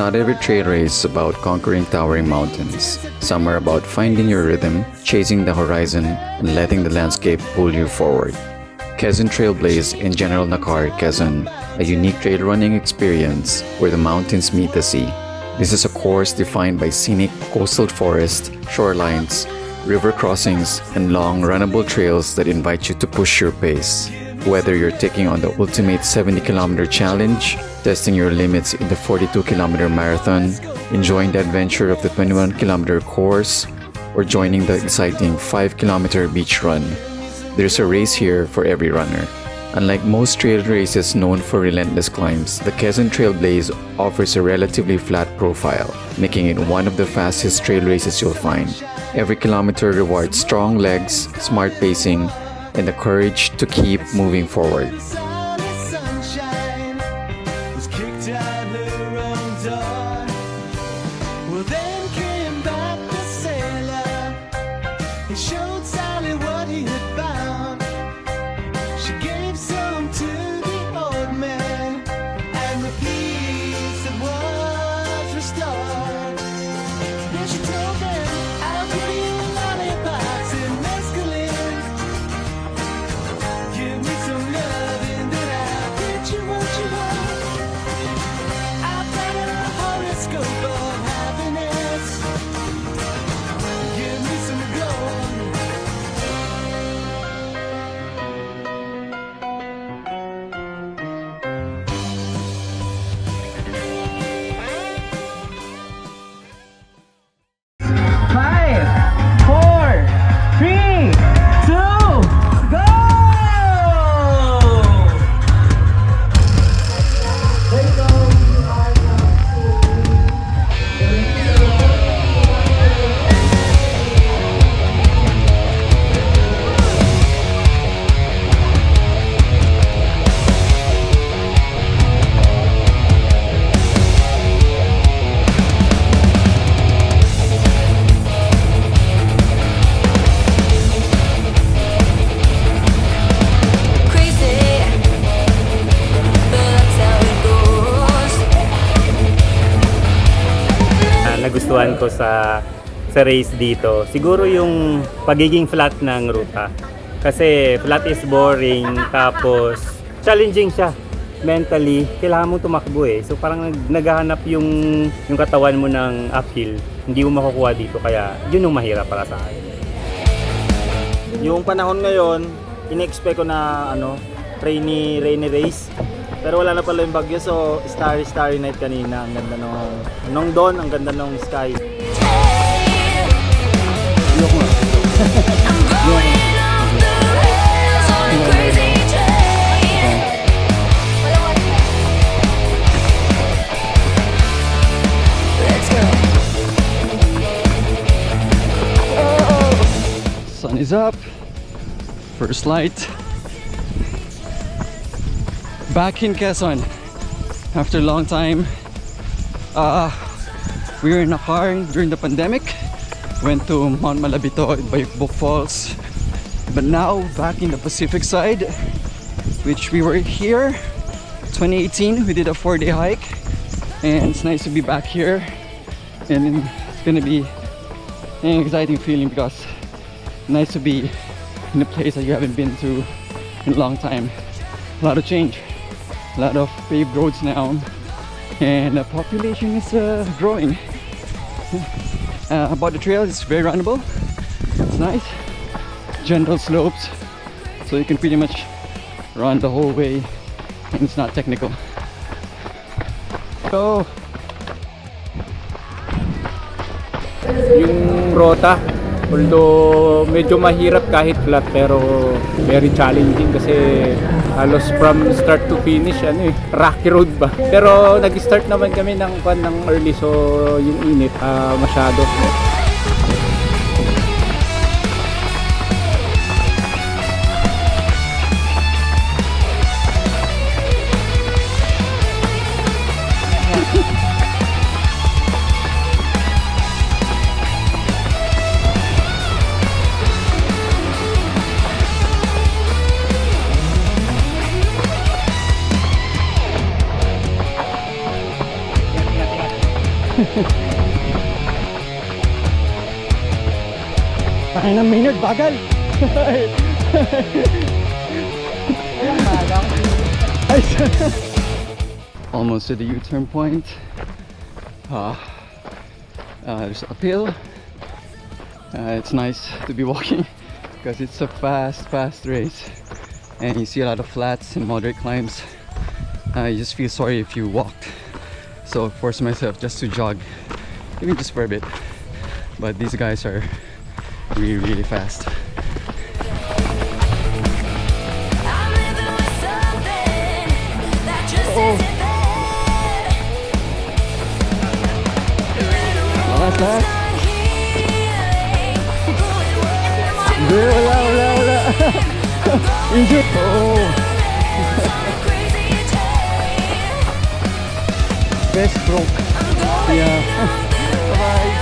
Not every trail race is about conquering towering mountains. Some are about finding your rhythm, chasing the horizon, and letting the landscape pull you forward. Quezon Trailblaze in General Nakar, Quezon, a unique trail running experience where the mountains meet the sea. This is a course defined by scenic coastal forests, shorelines, river crossings, and long runnable trails that invite you to push your pace. Whether you're taking on the ultimate 70-kilometer challenge, testing your limits in the 42-kilometer marathon, enjoying the adventure of the 21-kilometer course, or joining the exciting 5-kilometer beach run, there's a race here for every runner. Unlike most trail races known for relentless climbs, the Quezon Trailblaze offers a relatively flat profile, making it one of the fastest trail races you'll find. Every kilometer rewards strong legs, smart pacing, and the courage to keep moving forward. Nagustuhan ko sa race dito, siguro yung pagiging flat ng ruta. Kasi flat is boring, tapos challenging siya. Mentally, kailangan mong tumakbo eh. So parang naghahanap yung katawan mo ng uphill. Hindi mo makukuha dito, kaya yun yung mahirap para sa akin. Yung panahon ngayon, in-expect ko na rainy race. Pero wala na pala yung bagyo, so starry night kanina. Ang ganda nung dawn, ang ganda nung sky. Sun is up. First light. Back in Quezon after a long time. We were in Nakar during the pandemic, went to Mount Malabito by Woofles, but now back in the Pacific side, which we were here 2018. We did a 4-day hike, and it's nice to be back here, and it's gonna be an exciting feeling because it's nice to be in a place that you haven't been to in a long time. A lot of change. A lot of paved roads now, and the population is growing. About the trail, it's very runnable. It's nice, gentle slopes, so you can pretty much run the whole way, and it's not technical. So, yung rota, although medyo mahirap kahit flat, pero very challenging kasi halos from start to finish rocky road ba. Pero nag-start naman kami ng early, so yung init masyado. Ay na Maynard, bagal! Almost to the U-turn point. There's uphill. It's nice to be walking because it's a fast race, and you see a lot of flats and moderate climbs. You just feel sorry if you walked, so I forced myself just to jog, even just for a bit. But these guys are really fast. Last. Wala. Injured. Oh. Best broke. Yeah. Bye-bye.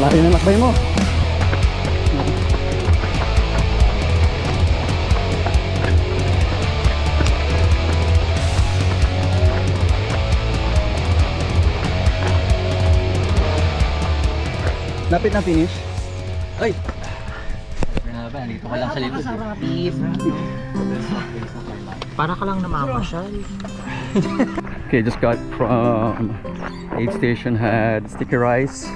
Layo na lakbay mo. Lapit na finish. Ay! Dito ka lang sa likod. Para ka lang namamasyal. Okay, just got from aid station, had sticky rice.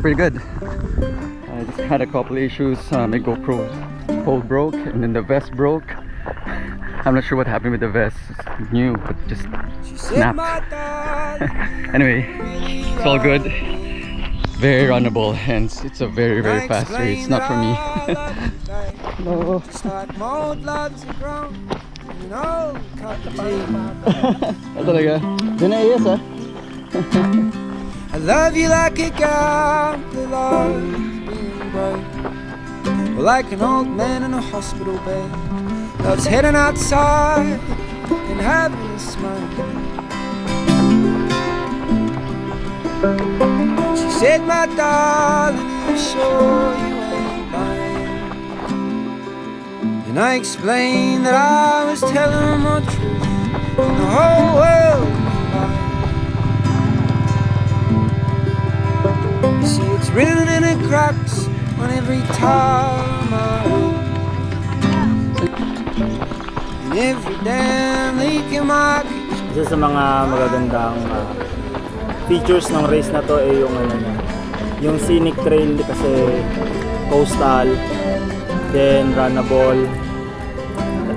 Pretty good. I just had a couple issues. My GoPro pole broke, and then the vest broke. I'm not sure what happened with the vest. It's new, but just snapped. Anyway, it's all good. Very runnable, and it's a very fast race. Not for me. No. Talaga. Diyan na iyas ah. I love you like a guy that loves being bright, like an old man in a hospital bed, loves heading outside and having a smile. She said, my darling, you sure you ain't lying? And I explained that I was telling the truth, and the whole world lied. You see, it's written in the cracks on every time I read, and every damn leak in my kitchen. Isa sa mga magagandang features ng race na to ay yung yung scenic trail, kasi coastal, then runnable.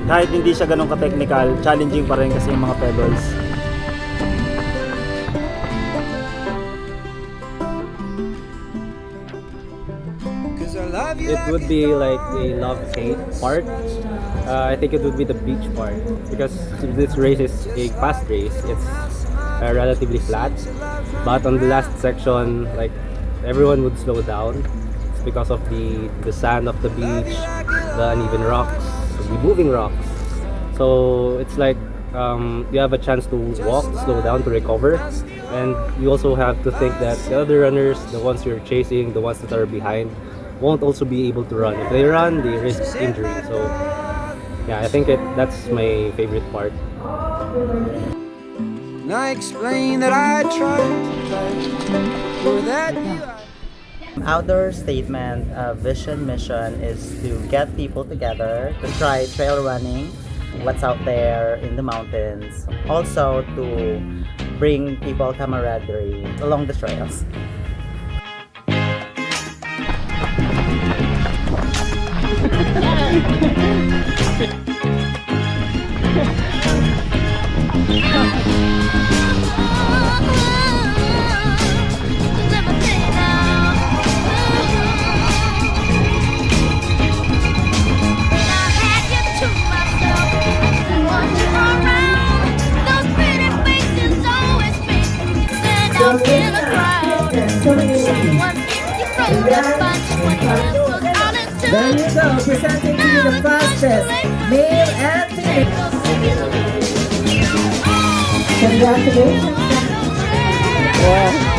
Kahit hindi siya ganun ka-technical, challenging pa rin kasi yung mga pebbles. It would be like a love-hate part. I think it would be the beach part, because this race is a fast race. It's relatively flat, but on the last section, like, everyone would slow down. It's because of the sand of the beach, the uneven rocks, the moving rocks. So it's like you have a chance to walk, slow down to recover, and you also have to think that the other runners, the ones you're chasing, the ones that are behind, won't also be able to run. If they run, they risk injury. So yeah, I think that's my favorite part. And I explained that I tried to fight for that you. Outdoor statement, vision, mission is to get people together to try trail running, what's out there in the mountains. Also to bring people camaraderie along the trails. There you go, presenting to you the fastest male and female. Congratulations. Wow.